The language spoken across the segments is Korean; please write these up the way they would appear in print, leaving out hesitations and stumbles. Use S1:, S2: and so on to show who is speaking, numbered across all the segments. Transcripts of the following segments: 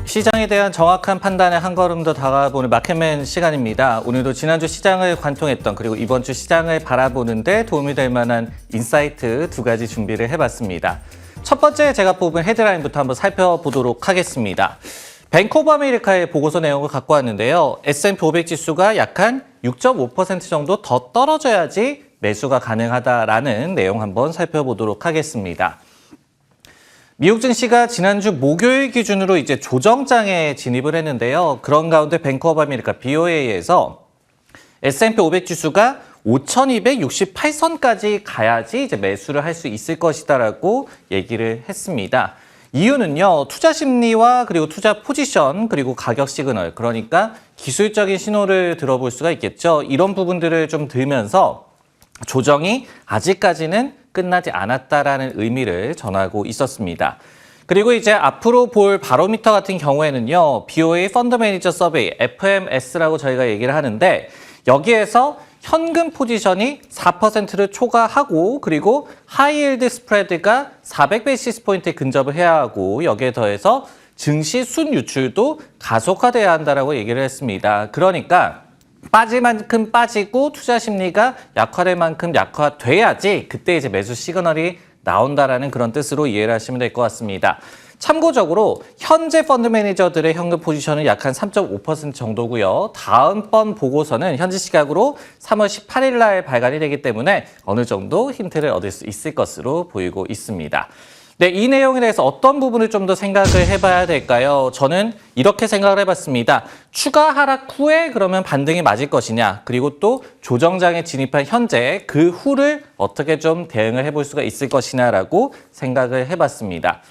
S1: 시장에 대한 정확한 판단에 한 걸음 더 다가보는 마켓맨 시간입니다. 오늘도 지난주 시장을 관통했던 그리고 이번 주 시장을 바라보는 데 도움이 될 만한 인사이트 두 가지 준비를 해봤습니다. 첫 번째 제가 뽑은 헤드라인부터 한번 살펴보도록 하겠습니다. 뱅크 오브 아메리카의 보고서 내용을 갖고 왔는데요. S&P 500 지수가 약 한 6.5% 정도 더 떨어져야지 매수가 가능하다라는 내용 한번 살펴보도록 하겠습니다. 미국 증시가 지난주 목요일 기준으로 이제 조정장에 진입을 했는데요. 그런 가운데 뱅크 오브 아메리카 BOA에서 S&P 500 지수가 5,268선까지 가야지 이제 매수를 할 수 있을 것이다라고 얘기를 했습니다. 이유는요, 투자 심리와 그리고 투자 포지션 그리고 가격 시그널, 그러니까 기술적인 신호를 들어볼 수가 있겠죠. 이런 부분들을 좀 들면서 조정이 아직까지는 끝나지 않았다라는 의미를 전하고 있었습니다. 그리고 이제 앞으로 볼 바로미터 같은 경우에는요, BOA 펀드 매니저 서베이, FMS라고 저희가 얘기를 하는데 여기에서 현금 포지션이 4%를 초과하고 그리고 하이힐드 스프레드가 400베이시스 포인트에 근접을 해야 하고 여기에 더해서 증시 순유출도 가속화돼야 한다라고 얘기를 했습니다. 그러니까 빠질 만큼 빠지고 투자 심리가 약화될 만큼 약화돼야지 그때 이제 매수 시그널이 나온다라는 그런 뜻으로 이해를 하시면 될 것 같습니다. 참고적으로 현재 펀드 매니저들의 현금 포지션은 약 한 3.5% 정도고요. 다음번 보고서는 현지 시각으로 3월 18일 날 발간이 되기 때문에 어느 정도 힌트를 얻을 수 있을 것으로 보이고 있습니다. 네, 이 내용에 대해서 어떤 부분을 좀 더 생각을 해봐야 될까요? 저는 이렇게 생각을 해봤습니다. 추가 하락 후에 그러면 반등이 맞을 것이냐, 그리고 또 조정장에 진입한 현재 그 후를 어떻게 좀 대응을 해볼 수가 있을 것이냐라고 생각을 해봤습니다.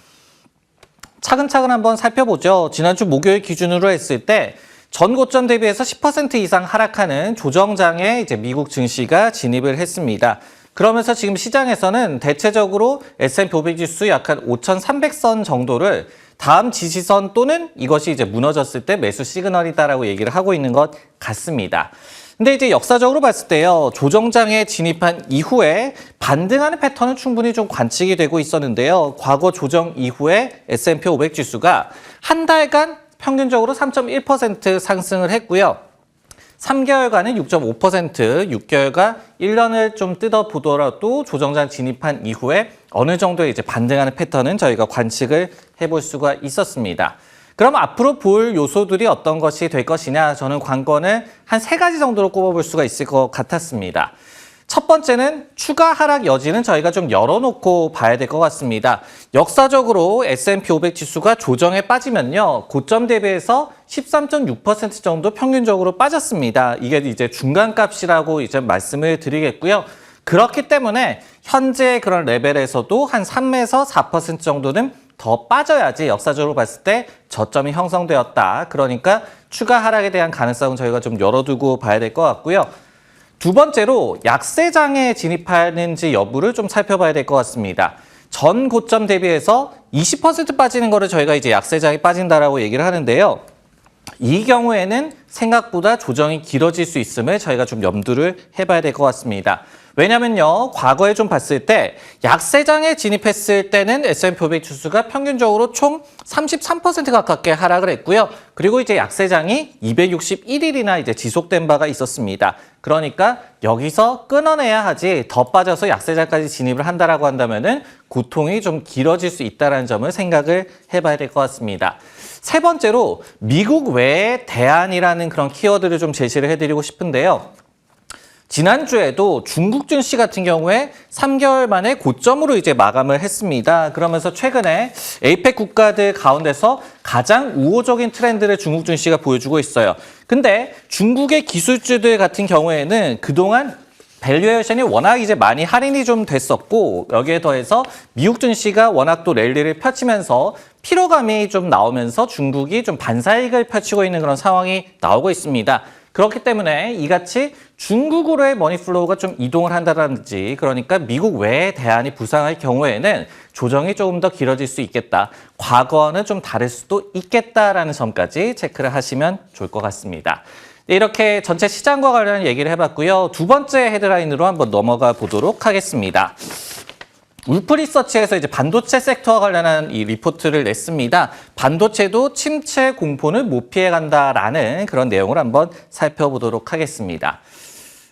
S1: 차근차근 한번 살펴보죠. 지난주 목요일 기준으로 했을 때 전 고점 대비해서 10% 이상 하락하는 조정장에 이제 미국 증시가 진입을 했습니다. 그러면서 지금 시장에서는 대체적으로 S&P 500 지수 약 한 5,300선 정도를 다음 지지선 또는 이것이 이제 무너졌을 때 매수 시그널이다라고 얘기를 하고 있는 것 같습니다. 근데 이제 역사적으로 봤을 때요, 조정장에 진입한 이후에 반등하는 패턴은 충분히 좀 관측이 되고 있었는데요. 과거 조정 이후에 S&P 500 지수가 한 달간 평균적으로 3.1% 상승을 했고요. 3개월간은 6.5%, 6개월간 1년을 좀 뜯어보더라도 조정장 진입한 이후에 어느 정도의 이제 반등하는 패턴은 저희가 관측을 해볼 수가 있었습니다. 그럼 앞으로 볼 요소들이 어떤 것이 될 것이냐, 저는 관건을 한 3가지 정도로 꼽아볼 수가 있을 것 같았습니다. 첫 번째는 추가 하락 여지는 저희가 좀 열어놓고 봐야 될 것 같습니다. 역사적으로 S&P 500 지수가 조정에 빠지면요, 고점 대비해서 13.6% 정도 평균적으로 빠졌습니다. 이게 이제 중간값이라고 이제 말씀을 드리겠고요. 그렇기 때문에 현재 그런 레벨에서도 한 3에서 4% 정도는 더 빠져야지 역사적으로 봤을 때 저점이 형성되었다. 그러니까 추가 하락에 대한 가능성은 저희가 좀 열어두고 봐야 될 것 같고요. 두 번째로 약세장에 진입하는지 여부를 좀 살펴봐야 될 것 같습니다. 전 고점 대비해서 20% 빠지는 거를 저희가 이제 약세장에 빠진다라고 얘기를 하는데요. 이 경우에는 생각보다 조정이 길어질 수 있음을 저희가 좀 염두를 해봐야 될 것 같습니다. 왜냐면요, 과거에 좀 봤을 때 약세장에 진입했을 때는 S&P 500 지수가 평균적으로 총 33% 가깝게 하락을 했고요. 그리고 이제 약세장이 261일이나 이제 지속된 바가 있었습니다. 그러니까 여기서 끊어내야 하지 더 빠져서 약세장까지 진입을 한다라고 한다면은 고통이 좀 길어질 수 있다는 점을 생각을 해봐야 될 것 같습니다. 세 번째로 미국 외의 대안이라는 그런 키워드를 좀 제시를 해드리고 싶은데요. 지난주에도 중국 증시 같은 경우에 3개월 만에 고점으로 이제 마감을 했습니다. 그러면서 최근에 에이펙 국가들 가운데서 가장 우호적인 트렌드를 중국 증시가 보여주고 있어요. 근데 중국의 기술주들 같은 경우에는 그동안 밸류에이션이 워낙 이제 많이 할인이 좀 됐었고, 여기에 더해서 미국 증시가 워낙 또 랠리를 펼치면서 피로감이 좀 나오면서 중국이 좀 반사이익을 펼치고 있는 그런 상황이 나오고 있습니다. 그렇기 때문에 이같이 중국으로의 머니플로우가 좀 이동을 한다든지, 그러니까 미국 외의 대안이 부상할 경우에는 조정이 조금 더 길어질 수 있겠다. 과거와는 좀 다를 수도 있겠다라는 점까지 체크를 하시면 좋을 것 같습니다. 이렇게 전체 시장과 관련한 얘기를 해봤고요. 두 번째 헤드라인으로 한번 넘어가 보도록 하겠습니다. 울프 리서치에서 이제 반도체 섹터와 관련한 이 리포트를 냈습니다. 반도체도 침체 공포는 못 피해간다라는 그런 내용을 한번 살펴보도록 하겠습니다.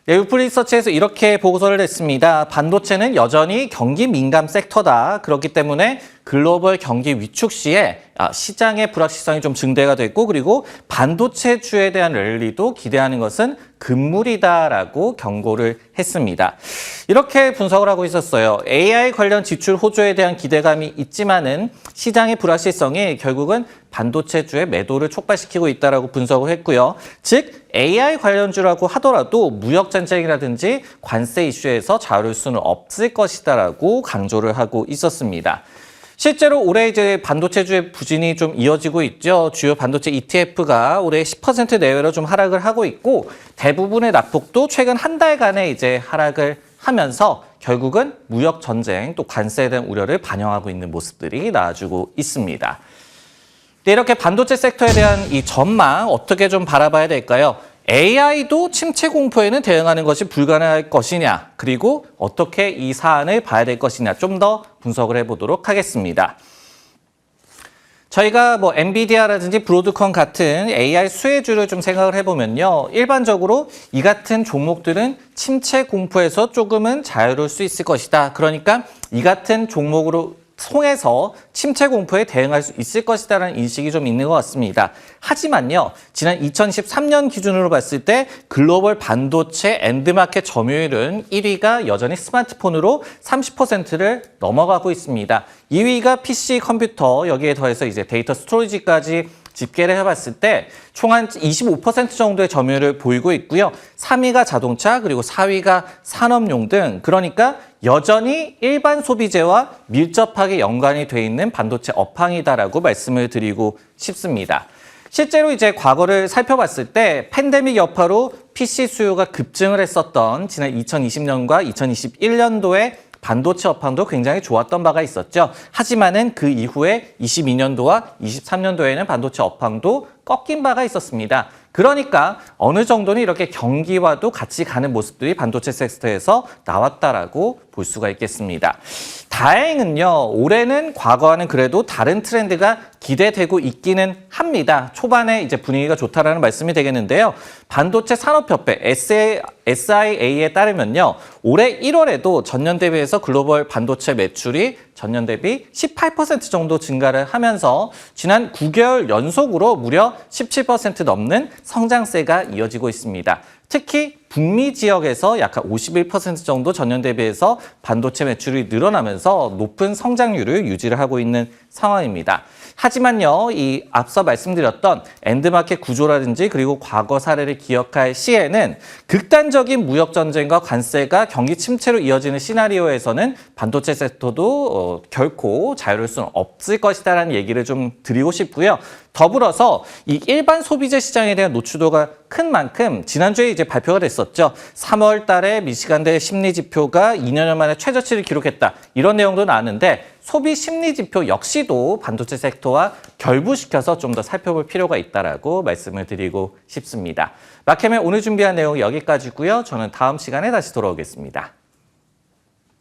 S1: 네, 울프 리서치에서 이렇게 보고서를 냈습니다. 반도체는 여전히 경기 민감 섹터다. 그렇기 때문에 글로벌 경기 위축 시에 시장의 불확실성이 좀 증대가 됐고 그리고 반도체주에 대한 랠리도 기대하는 것은 금물이다라고 경고를 했습니다. 이렇게 분석을 하고 있었어요. AI 관련 지출 호조에 대한 기대감이 있지만은 시장의 불확실성이 결국은 반도체주의 매도를 촉발시키고 있다라고 분석을 했고요. 즉 AI 관련주라고 하더라도 무역 전쟁이라든지 관세 이슈에서 자유로울 수는 없을 것이다라고 강조를 하고 있었습니다. 실제로 올해 이제 반도체주의 부진이 좀 이어지고 있죠. 주요 반도체 ETF가 올해 10% 내외로 좀 하락을 하고 있고 대부분의 낙폭도 최근 한 달간의 이제 하락을 하면서 결국은 무역 전쟁 또 관세에 대한 우려를 반영하고 있는 모습들이 나와주고 있습니다. 네, 이렇게 반도체 섹터에 대한 이 전망 어떻게 좀 바라봐야 될까요? AI도 침체 공포에는 대응하는 것이 불가능할 것이냐, 그리고 어떻게 이 사안을 봐야 될 것이냐 좀 더 분석을 해보도록 하겠습니다. 저희가 뭐 엔비디아라든지 브로드컴 같은 AI 수혜주를 좀 생각을 해보면요. 일반적으로 이 같은 종목들은 침체 공포에서 조금은 자유로울 수 있을 것이다. 그러니까 이 같은 종목으로 통해서 침체 공포에 대응할 수 있을 것이다라는 인식이 좀 있는 것 같습니다. 하지만요, 지난 2013년 기준으로 봤을 때 글로벌 반도체 엔드마켓 점유율은 1위가 여전히 스마트폰으로 30%를 넘어가고 있습니다. 2위가 PC 컴퓨터, 여기에 더해서 이제 데이터 스토리지까지 집계를 해봤을 때 총 한 25% 정도의 점유율을 보이고 있고요. 3위가 자동차, 그리고 4위가 산업용 등, 그러니까 여전히 일반 소비재와 밀접하게 연관이 돼 있는 반도체 업황이다라고 말씀을 드리고 싶습니다. 실제로 이제 과거를 살펴봤을 때 팬데믹 여파로 PC 수요가 급증을 했었던 지난 2020년과 2021년도에 반도체 업황도 굉장히 좋았던 바가 있었죠. 하지만은 그 이후에 22년도와 23년도에는 반도체 업황도 꺾인 바가 있었습니다. 그러니까 어느 정도는 이렇게 경기와도 같이 가는 모습들이 반도체 섹터에서 나왔다라고 볼 수가 있겠습니다. 다행은요, 올해는 과거와는 그래도 다른 트렌드가 기대되고 있기는 합니다. 초반에 이제 분위기가 좋다라는 말씀이 되겠는데요. 반도체 산업협회 SIA에 따르면요, 올해 1월에도 전년 대비해서 글로벌 반도체 매출이 전년 대비 18% 정도 증가를 하면서 지난 9개월 연속으로 무려 17% 넘는 성장세가 이어지고 있습니다. 특히 북미 지역에서 약 51% 정도 전년 대비해서 반도체 매출이 늘어나면서 높은 성장률을 유지를 하고 있는 상황입니다. 하지만요, 이 앞서 말씀드렸던 엔드마켓 구조라든지 그리고 과거 사례를 기억할 시에는 극단적인 무역 전쟁과 관세가 경기 침체로 이어지는 시나리오에서는 반도체 섹터도 결코 자유로울 수는 없을 것이다라는 얘기를 좀 드리고 싶고요. 더불어서 이 일반 소비재 시장에 대한 노출도가 큰 만큼 지난주에 이제 발표가 됐었죠. 3월 달에 미시간대 심리 지표가 2년 만에 최저치를 기록했다. 이런 내용도 나왔는데 소비 심리 지표 역시도 반도체 섹터와 결부시켜서 좀 더 살펴볼 필요가 있다라고 말씀을 드리고 싶습니다. 마켓맨 오늘 준비한 내용 여기까지고요. 저는 다음 시간에 다시 돌아오겠습니다.